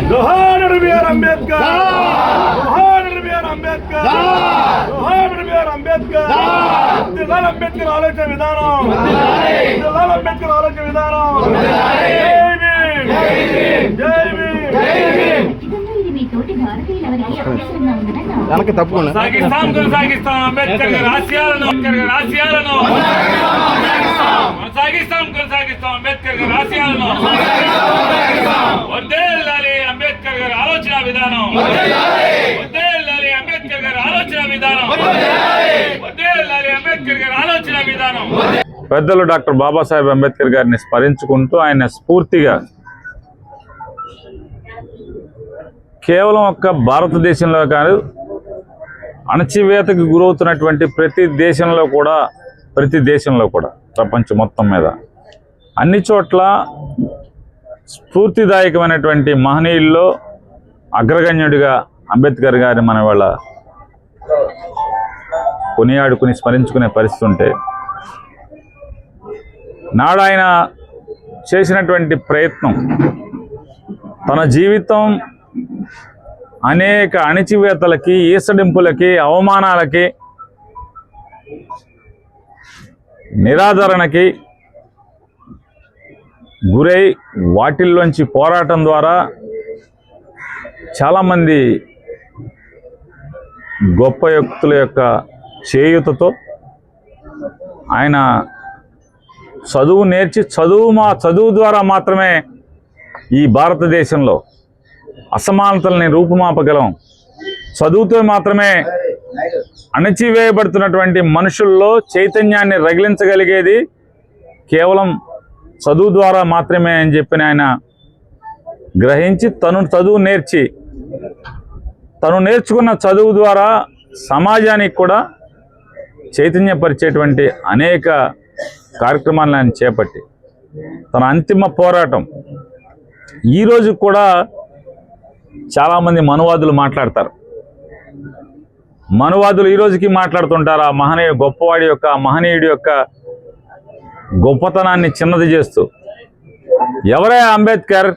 జోహార్ BR Ambedkar, జోహార్ BR Ambedkar, జోహార్ BR Ambedkar. జిల్లాల అంబేద్కర్ ఆలోచన విధానం, జిల్లాల అంబేద్కర్ ఆలోచన విధానం. వెనక్కి తప్పకుండా కొనసాగిస్తాం అంబేద్కర్ గారి ఆశయాలను, కొనసాగిస్తాం అంబేద్కర్ గారి ఆశయాలను. వర్ధిల్లాలి అంబేద్కర్ గారి ఆలోచన విధానం, వర్ధిల్లాలి అంబేద్కర్ గారి ఆలోచన విధానం, వర్ధిల్లాలి అంబేద్కర్ గారి ఆలోచన విధానం. పెద్దలు డాక్టర్ బాబాసాహెబ్ అంబేద్కర్ గారిని స్మరించుకుంటూ ఆయన స్ఫూర్తిగా కేవలం ఒక్క భారతదేశంలో కాదు, అణచివేతకు గురవుతున్నటువంటి ప్రతి దేశంలో కూడా ప్రపంచం మొత్తం మీద అన్ని చోట్ల స్ఫూర్తిదాయకమైనటువంటి మహనీయుల్లో అగ్రగణ్యుడిగా అంబేద్కర్ గారిని మన వాళ్ళ కొనియాడుకుని స్మరించుకునే పరిస్థితి ఉంటే, నాడు ఆయన చేసినటువంటి ప్రయత్నం, తన జీవితం అనేక అణిచివేతలకి, ఈసడింపులకి, అవమానాలకి, నిరాదరణకి గురై వాటిల్లోంచి పోరాటం ద్వారా చాలామంది గొప్ప వ్యక్తుల యొక్క చేయూతతో ఆయన చదువు నేర్చి చదువు ద్వారా మాత్రమే ఈ భారతదేశంలో అసమానతల్ని రూపుమాపగలం, చదువుతో మాత్రమే అణచివేయబడుతున్నటువంటి మనుషుల్లో చైతన్యాన్ని రగిలించగలిగేది కేవలం చదువు ద్వారా మాత్రమే అని చెప్పిన ఆయన గ్రహించి చదువు నేర్చి తను నేర్చుకున్న చదువు ద్వారా సమాజానికి కూడా చైతన్యపరిచేటువంటి అనేక కార్యక్రమాలను ఆయన చేపట్టి తన అంతిమ పోరాటం. ఈరోజు కూడా చాలామంది మనువాదులు మాట్లాడతారు, మనువాదులు ఈ రోజుకి మాట్లాడుతుంటారు ఆ మహనీయుడి యొక్క గొప్పతనాన్ని చిన్నది చేస్తూ. ఎవరే అంబేద్కర్,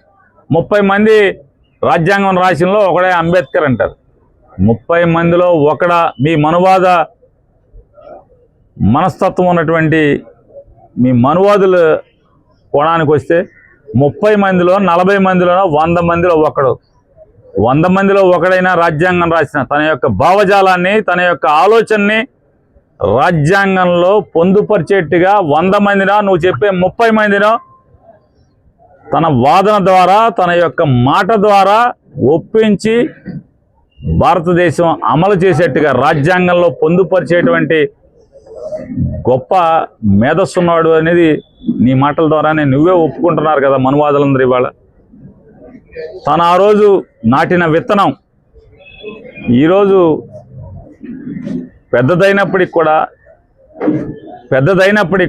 30 మంది రాజ్యాంగం రాసినలో ఒకడే అంబేద్కర్ అంటారు. 30 మందిలో ఒకడా? మీ మనువాద మనస్తత్వం ఉన్నటువంటి మీ మనువాదులు కోణానికి వస్తే 30 మందిలో 40 మందిలోనో 100 మందిలో ఒకడు, 100 మందిలో ఒకడైనా రాజ్యాంగం రాసిన తన యొక్క భావజాలాన్ని, తన యొక్క ఆలోచనని రాజ్యాంగంలో పొందుపరిచేట్టుగా 100 మందినో, నువ్వు చెప్పే 30 మందినో తన వాదన ద్వారా, తన యొక్క మాట ద్వారా ఒప్పించి భారతదేశం అమలు చేసేట్టుగా రాజ్యాంగంలో పొందుపరిచేటువంటి గొప్ప మేధస్సున్నాడు అనేది నీ మాటల ద్వారానే నువ్వే ఒప్పుకుంటున్నారు కదా మనువాదులందరూ. ఇవాళ తను ఆ రోజు నాటిన విత్తనం ఈరోజు పెద్దదైనప్పటికి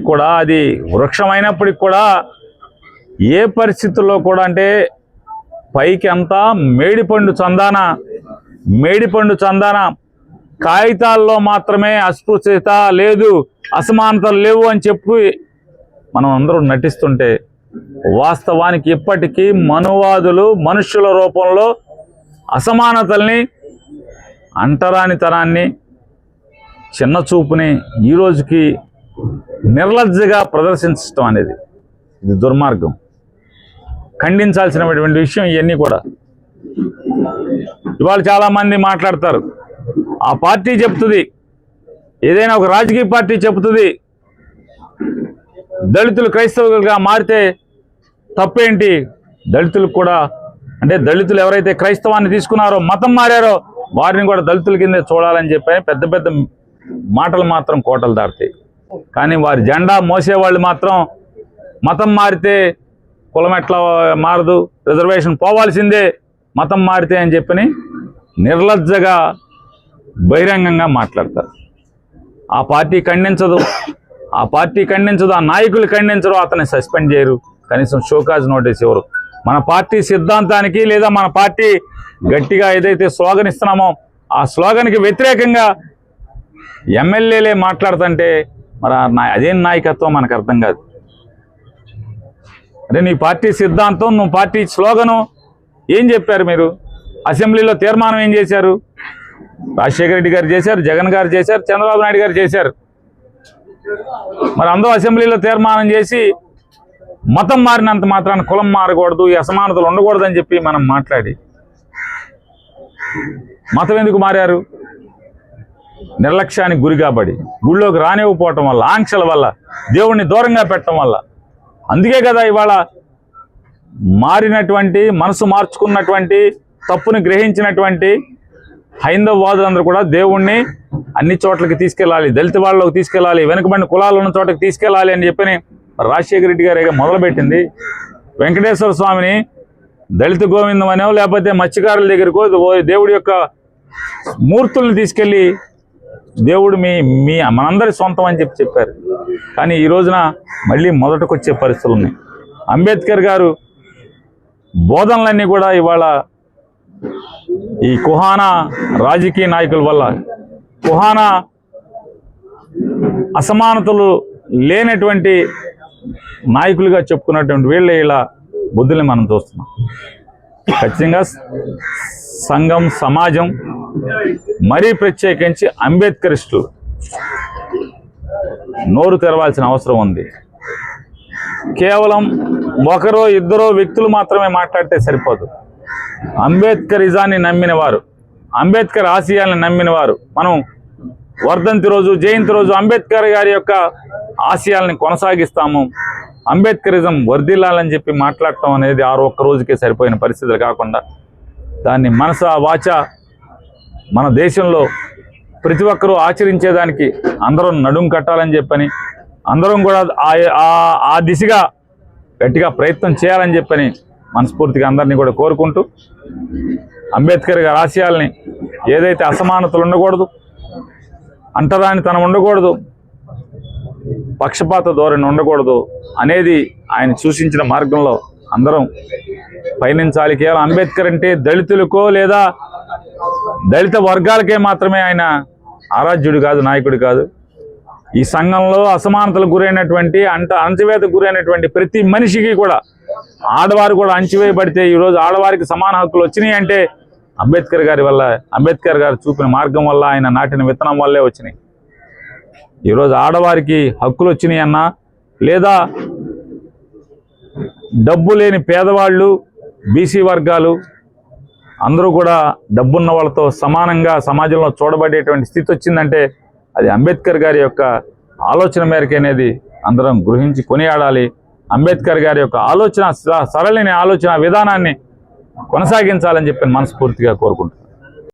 కూడా అది వృక్షమైనప్పటికి కూడా ఏ పరిస్థితుల్లో కూడా అంటే పైకి అంతా మేడిపండు చందాన కాగితాల్లో మాత్రమే అస్పృశ్యత లేదు, అసమానతలు లేవు అని చెప్పి మనం అందరూ నటిస్తుంటే, వాస్తవానికి ఇప్పటికీ మనువాదులు మనుష్యుల రూపంలో అసమానతల్ని, అంటరానితనాన్ని, చిన్న చూపుని ఈరోజుకి నిర్లజ్జగా ప్రదర్శించడం అనేది ఇది దుర్మార్గం, ఖండించాల్సినటువంటి విషయం. ఇవన్నీ కూడా ఇవాళ చాలామంది మాట్లాడతారు, ఆ పార్టీ చెప్తుంది, ఏదైనా ఒక రాజకీయ పార్టీ చెప్తుంది దళితులు క్రైస్తవులుగా మారితే తప్పేంటి, దళితులకు కూడా అంటే దళితులు ఎవరైతే క్రైస్తవాన్ని తీసుకున్నారో, మతం మారారో వారిని కూడా దళితుల కిందే చూడాలని చెప్పని పెద్ద పెద్ద మాటలు మాత్రం కోటలు దాటుతాయి. కానీ వారి జెండా మోసేవాళ్ళు మాత్రం మతం మారితే కులం ఎట్లా మారదు, రిజర్వేషన్ పోవాల్సిందే మతం మారితే అని చెప్పని నిర్లజ్జగా బహిరంగంగా మాట్లాడతారు. ఆ పార్టీ ఖండించదు, ఆ నాయకులు ఖండించరు, అతన్ని సస్పెండ్ చేయరు, కనీసం షోకాజ్ నోటీస్ ఇవ్వరు. మన పార్టీ సిద్ధాంతానికి లేదా మన పార్టీ గట్టిగా ఏదైతే స్లోగన్ ఇస్తున్నామో ఆ స్లోగన్కి వ్యతిరేకంగా ఎమ్మెల్యేలే మాట్లాడుతుంటే మరి అదేం నాయకత్వం మనకు అర్థం కాదు. అదే నీ పార్టీ సిద్ధాంతం, నువ్వు పార్టీ స్లోగను ఏం చెప్పారు మీరు? అసెంబ్లీలో తీర్మానం ఏం చేశారు? రాజశేఖర రెడ్డి గారు చేశారు, జగన్ గారు చేశారు, చంద్రబాబు నాయుడు గారు చేశారు. మరి అందరూ అసెంబ్లీలో తీర్మానం చేసి మతం మారినంత మాత్రాన కులం మారకూడదు, ఈ అసమానతలు ఉండకూడదని చెప్పి మనం మాట్లాడి మతం ఎందుకు మారారు? నిర్లక్ష్యానికి గురి కాబడి, గుళ్ళోకి రానివ్వకపోవటం వల్ల, ఆంక్షల వల్ల, దేవుణ్ణి దూరంగా పెట్టడం వల్ల. అందుకే కదా ఇవాళ మారినటువంటి, మనసు మార్చుకున్నటువంటి, తప్పుని గ్రహించినటువంటి హైందవవాదులందరూ కూడా దేవుణ్ణి అన్ని చోట్లకి తీసుకెళ్ళాలి, దళిత వాళ్ళలోకి తీసుకెళ్ళాలి, వెనుకబడిన కులాలు ఉన్న చోటకి తీసుకెళ్ళాలి అని చెప్పి రాజశేఖర రెడ్డి గారు మొదలుపెట్టింది. వెంకటేశ్వర స్వామిని దళిత గోవిందం అనేవో లేకపోతే మత్స్యకారుల దగ్గరకో దేవుడి యొక్క మూర్తుల్ని తీసుకెళ్ళి దేవుడు మీ మనందరి సొంతం అని చెప్పారు. కానీ ఈ రోజున మళ్ళీ మొదటకొచ్చే పరిస్థితులు ఉన్నాయి. అంబేద్కర్ గారు బోధనలన్నీ కూడా ఇవాళ ఈ కుహానా రాజకీయ నాయకుల వల్ల, కుహానా అసమానతలు లేనటువంటి నాయకులుగా చెప్పుకున్నటువంటి వీళ్ళ ఇలా బుద్ధుల్ని మనం చూస్తున్నాం. ఖచ్చితంగా సంఘం, సమాజం, మరీ ప్రత్యేకించి అంబేద్కరిస్టులు నోరు తెరవాల్సిన అవసరం ఉంది. కేవలం ఒకరో ఇద్దరో వ్యక్తులు మాత్రమే మాట్లాడితే సరిపోదు. అంబేద్కరిజాన్ని నమ్మిన వారు, అంబేద్కర్ ఆశయాలను నమ్మిన వారు, మనం వర్ధంతి రోజు, జయంతి రోజు అంబేద్కర్ గారి యొక్క ఆశయాలని కొనసాగిస్తాము, అంబేద్కరిజం వర్ధిల్లాలని చెప్పి మాట్లాడటం అనేది ఒక్క రోజుకే సరిపోయిన పరిస్థితులు కాకుండా దాన్ని మనస వాచ మన దేశంలో ప్రతి ఒక్కరూ ఆచరించేదానికి అందరం నడుం కట్టాలని చెప్పని, అందరం కూడా ఆ దిశగా గట్టిగా ప్రయత్నం చేయాలని చెప్పని మనస్ఫూర్తిగా అందరినీ కూడా కోరుకుంటూ, అంబేద్కర్ గారి ఆశయాల్ని, ఏదైతే అసమానతలు ఉండకూడదు, అంటరానితనం ఉండకూడదు, పక్షపాత ధోరణి ఉండకూడదు అనేది ఆయన సూచించిన మార్గంలో అందరం పయనించాలి. కేవలం అంబేద్కర్ అంటే దళితులకో లేదా దళిత వర్గాలకే మాత్రమే ఆయన ఆరాధ్యుడు కాదు, నాయకుడు కాదు. ఈ సంఘంలో అసమానతలకు గురైనటువంటి, అణచివేతకు గురైనటువంటి ప్రతి మనిషికి కూడా, ఆడవారు కూడా అణచివేయబడితే ఈరోజు ఆడవారికి సమాన హక్కులు వచ్చినాయి అంటే అంబేద్కర్ గారి వల్ల, అంబేద్కర్ గారు చూపిన మార్గం వల్ల, ఆయన నాటిన విత్తనం వల్లే వచ్చినాయి. ఈరోజు ఆడవారికి హక్కులు వచ్చినాయి అన్నా, లేదా డబ్బు లేని పేదవాళ్ళు, బీసీ వర్గాలు అందరూ కూడా డబ్బున్న వాళ్ళతో సమానంగా సమాజంలో చూడబడేటువంటి స్థితి వచ్చిందంటే అది అంబేద్కర్ గారి యొక్క ఆలోచన మేరకు అనేది అందరం గృహించి కొనియాడాలి. అంబేద్కర్ గారి యొక్క ఆలోచన, సరళిని ఆలోచన విధానాన్ని కొనసాగించాలని చెప్పి మనస్ఫూర్తిగా కోరుకుంటున్నాను.